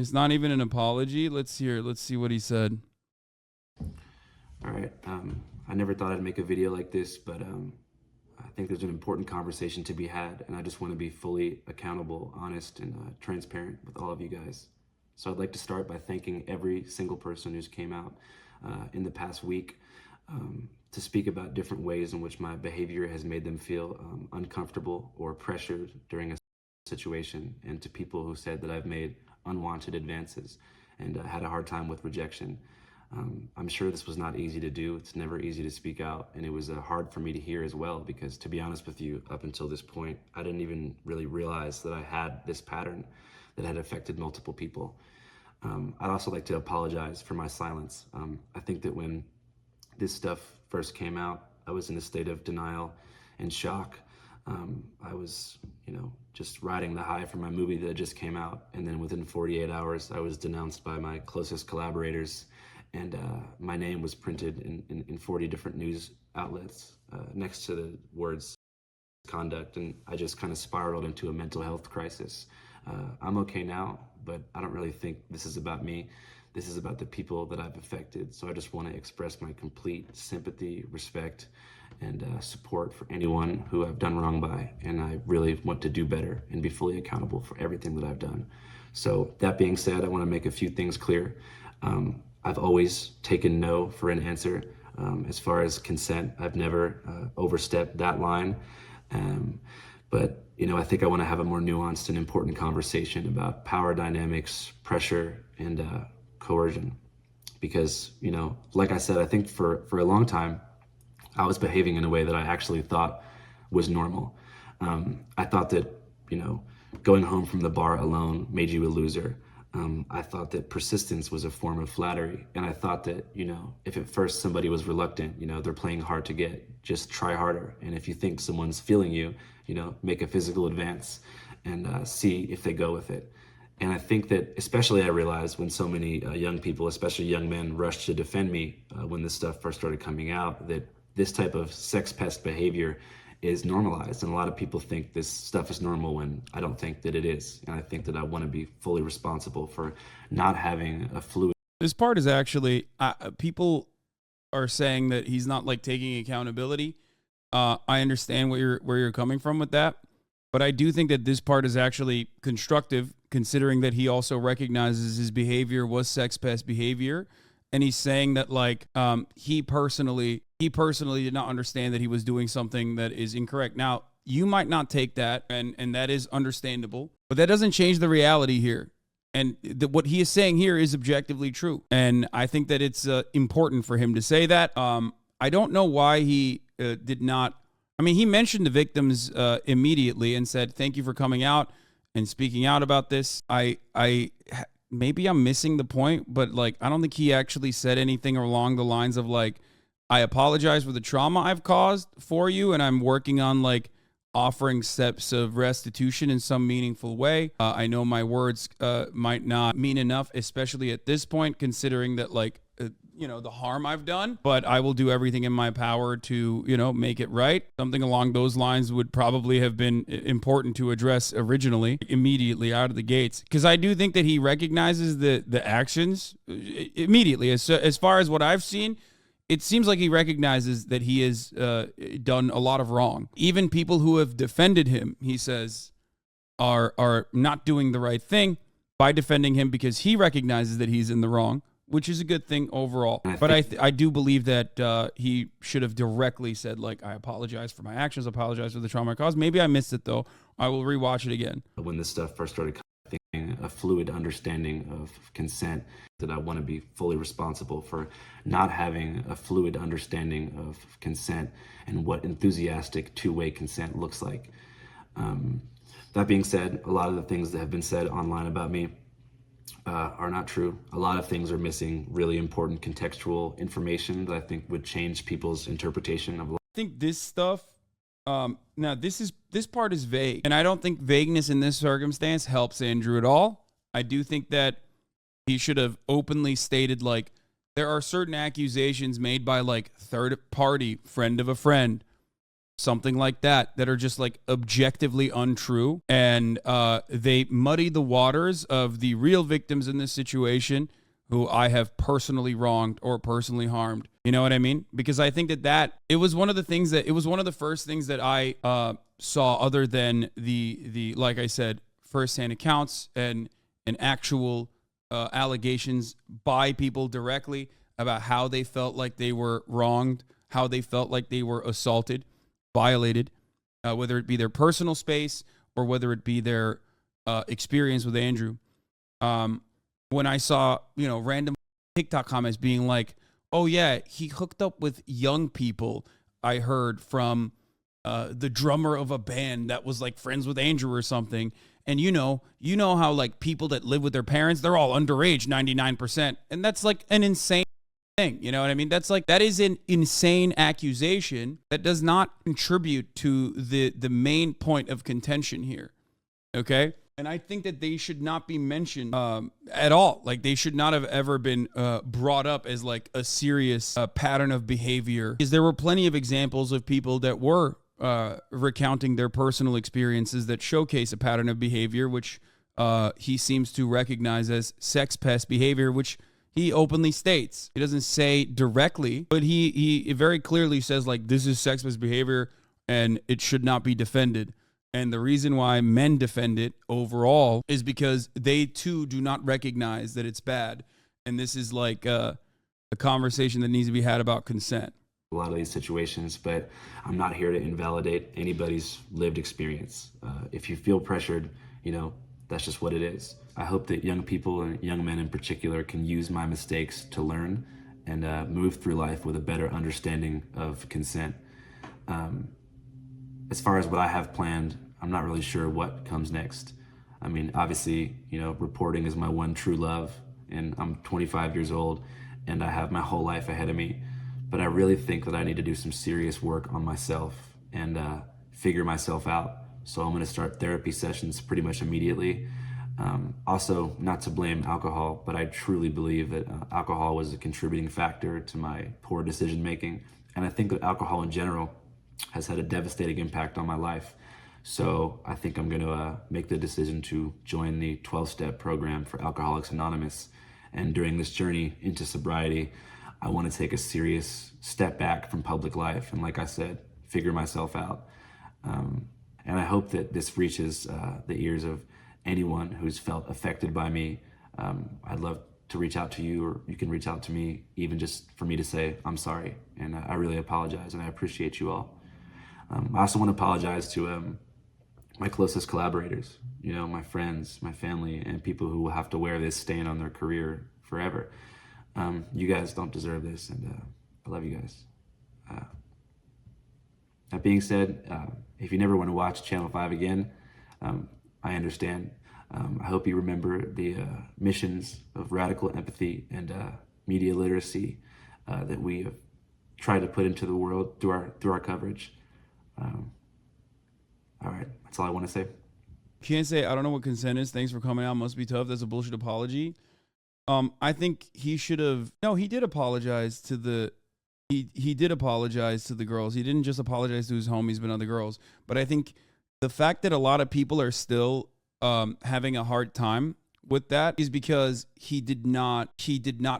It's not even an apology. Let's see what he said. All right. I never thought I'd make a video like this, but I think there's an important conversation to be had, and I just want to be fully accountable, honest, and transparent with all of you guys. So I'd like to start by thanking every single person who's came out in the past week to speak about different ways in which my behavior has made them feel uncomfortable or pressured during a situation, and to people who said that I've made unwanted advances and had a hard time with rejection. I'm sure this was not easy to do. It's never easy to speak out, and it was hard for me to hear as well, because to be honest with you, up until this point, I didn't even really realize that I had this pattern that had affected multiple people. I'd also like to apologize for my silence. I think that when this stuff first came out, I was in a state of denial and shock. I was, just riding the high from my movie that just came out, and then within 48 hours, I was denounced by my closest collaborators, and my name was printed in 40 different news outlets next to the words conduct, and I just kind of spiraled into a mental health crisis. I'm okay now, but I don't really think this is about me. This is about the people that I've affected. So I just want to express my complete sympathy, respect, and support for anyone who I've done wrong by. And I really want to do better and be fully accountable for everything that I've done. So that being said, I want to make a few things clear. I've always taken no for an answer. As far as consent, I've never overstepped that line. But I think I want to have a more nuanced and important conversation about power dynamics, pressure, and coercion. Because, like I said, I think for a long time, I was behaving in a way that I actually thought was normal. I thought that, going home from the bar alone made you a loser. I thought that persistence was a form of flattery. And I thought that, if at first somebody was reluctant, they're playing hard to get, just try harder. And if you think someone's feeling you, make a physical advance and see if they go with it. And I think that especially I realized when so many young people, especially young men, rushed to defend me when this stuff first started coming out, that this type of sex pest behavior is normalized. And a lot of people think this stuff is normal when I don't think that it is. And I think that I want to be fully responsible for not having a fluid. This part is actually, people are saying that he's not like taking accountability. I understand where you're coming from with that, but I do think that this part is actually constructive, considering that he also recognizes his behavior was sex pest behavior, and he's saying that like he personally did not understand that he was doing something that is incorrect. Now, you might not take that, and that is understandable, but that doesn't change the reality here. And what he is saying here is objectively true, and I think that it's important for him to say that. I don't know why he did not. I mean, he mentioned the victims immediately and said, "Thank you for coming out and speaking out about this." Maybe I'm missing the point, but like, I don't think he actually said anything along the lines of like, "I apologize for the trauma I've caused for you, and I'm working on like offering steps of restitution in some meaningful way." I know my words might not mean enough, especially at this point, considering that like, the harm I've done, but I will do everything in my power to, make it right. Something along those lines would probably have been important to address originally, immediately out of the gates. Because I do think that he recognizes the actions immediately. As far as what I've seen, it seems like he recognizes that he has done a lot of wrong. Even people who have defended him, he says, are not doing the right thing by defending him, because he recognizes that he's in the wrong, which is a good thing overall. But I do believe that he should have directly said, like, "I apologize for my actions, apologize for the trauma I caused." Maybe I missed it, though. I will rewatch it again. When this stuff first started coming, a fluid understanding of consent, that I want to be fully responsible for not having a fluid understanding of consent and what enthusiastic two-way consent looks like. That being said, a lot of the things that have been said online about me are not true. A lot of things are missing really important contextual information that I think would change people's interpretation of life. I think this stuff, now this part is vague, and I don't think vagueness in this circumstance helps Andrew at all. I do think that he should have openly stated, like, there are certain accusations made by like third party, friend of a friend, something like that are just like objectively untrue, and they muddy the waters of the real victims in this situation who I have personally wronged or personally harmed. You know what I mean? Because I think that it was one of the first things that I saw, other than the like I said, firsthand accounts and actual allegations by people directly about how they felt like they were wronged, how they felt like they were assaulted, violated, whether it be their personal space or whether it be their experience with Andrew. When I saw, random TikTok comments being like, oh yeah, he hooked up with young people, I heard from the drummer of a band that was like friends with Andrew or something. And you know how like people that live with their parents, they're all underage 99%. And that's like an insane thing. You know what I mean? That is an insane accusation that does not contribute to the main point of contention here. Okay? And I think that they should not be mentioned at all. Like, they should not have ever been brought up as like a serious pattern of behavior. Because there were plenty of examples of people that were recounting their personal experiences that showcase a pattern of behavior, which he seems to recognize as sex pest behavior, which he openly states. He doesn't say directly, but he very clearly says, like, this is sex pest behavior and it should not be defended. And the reason why men defend it overall is because they too do not recognize that it's bad. And this is like a conversation that needs to be had about consent. A lot of these situations, but I'm not here to invalidate anybody's lived experience. If you feel pressured, that's just what it is. I hope that young people, and young men in particular, can use my mistakes to learn and move through life with a better understanding of consent. As far as what I have planned, I'm not really sure what comes next. I mean, obviously, reporting is my one true love, and I'm 25 years old, and I have my whole life ahead of me. But I really think that I need to do some serious work on myself and figure myself out. So I'm going to start therapy sessions pretty much immediately. Also, not to blame alcohol, but I truly believe that alcohol was a contributing factor to my poor decision making. And I think that alcohol in general has had a devastating impact on my life. So I think I'm going to make the decision to join the 12-step program for Alcoholics Anonymous. And during this journey into sobriety, I want to take a serious step back from public life. And like I said, figure myself out. And I hope that this reaches the ears of anyone who's felt affected by me. I'd love to reach out to you, or you can reach out to me, even just for me to say, I'm sorry. And I really apologize, and I appreciate you all. I also want to apologize to my closest collaborators, my friends, my family, and people who will have to wear this stain on their career forever. You guys don't deserve this, and I love you guys. That being said, if you never want to watch Channel 5 again, I understand. I hope you remember the missions of radical empathy and media literacy that we have tried to put into the world through our coverage. All right, that's all I want to say. Can't say I don't know what consent is. Thanks for coming out. Must be tough. That's a bullshit apology. I think he should have. No, he did apologize to the. He did apologize to the girls. He didn't just apologize to his homies, but other girls. But I think the fact that a lot of people are still having a hard time with that is because he did not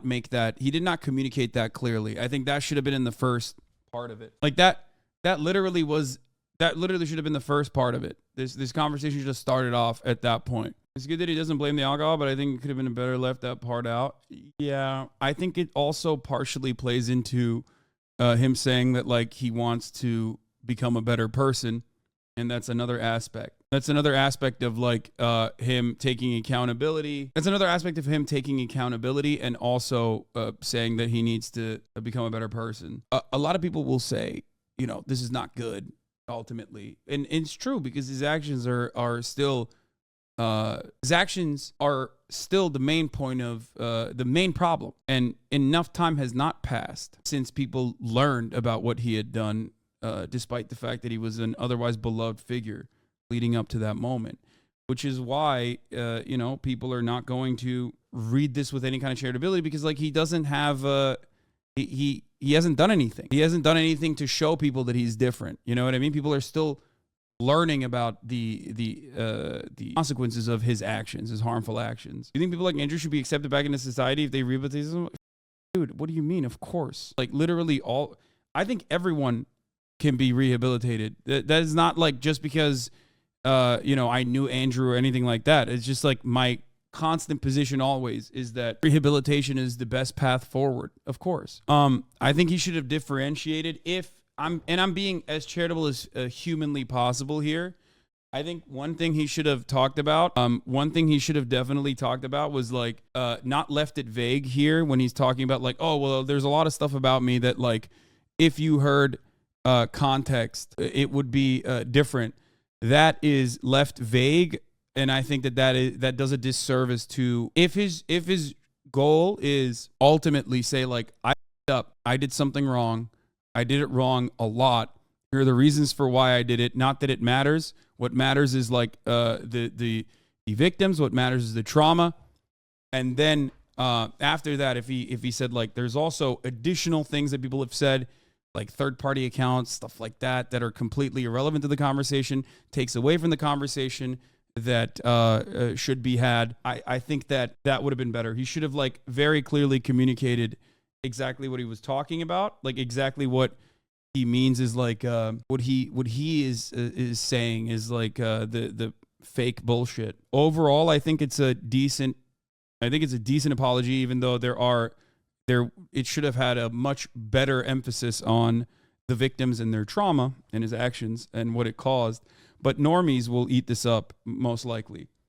make that. He did not communicate that clearly. I think that should have been in the first part of it. Like that literally should have been the first part of it. This conversation just started off at that point. It's good that he doesn't blame the alcohol, but I think it could have been better left that part out. Yeah, I think it also partially plays into him saying that like he wants to become a better person, and that's another aspect. That's another aspect of like him taking accountability. That's another aspect of him taking accountability and also saying that he needs to become a better person. A lot of people will say, this is not good ultimately, and it's true because his actions are still. His actions are still the main point of the main problem, and enough time has not passed since people learned about what he had done, despite the fact that he was an otherwise beloved figure leading up to that moment, which is why people are not going to read this with any kind of charitability, because like he doesn't have he he hasn't done anything. He hasn't done anything to show people that he's different. You know what I mean? People are still learning about the consequences of his actions, his harmful actions. Do you think people like Andrew should be accepted back into society if they rehabilitate them? Dude, what do you mean? Of course. Like literally I think everyone can be rehabilitated. That is not like just because, I knew Andrew or anything like that. It's just like my constant position always is that rehabilitation is the best path forward. Of course. I think he should have differentiated I'm being as charitable as humanly possible here. I think one thing he should have talked about, definitely talked about was like, not left it vague here when he's talking about like, oh, well, there's a lot of stuff about me that like, if you heard context, it would be different. That is left vague. And I think that does a disservice to, if his goal is ultimately say like, I did something wrong. I did it wrong a lot. Here are the reasons for why I did it. Not that it matters. What matters is like the victims. What matters is the trauma. And then after that, if he said like, there's also additional things that people have said, like third-party accounts, stuff like that are completely irrelevant to the conversation, takes away from the conversation that should be had. I think that would have been better. He should have like very clearly communicated exactly what he was talking about, like exactly what he means is like what he is saying is like the fake bullshit. Overall, I think it's a decent apology, even though it should have had a much better emphasis on the victims and their trauma and his actions and what it caused. But normies will eat this up most likely.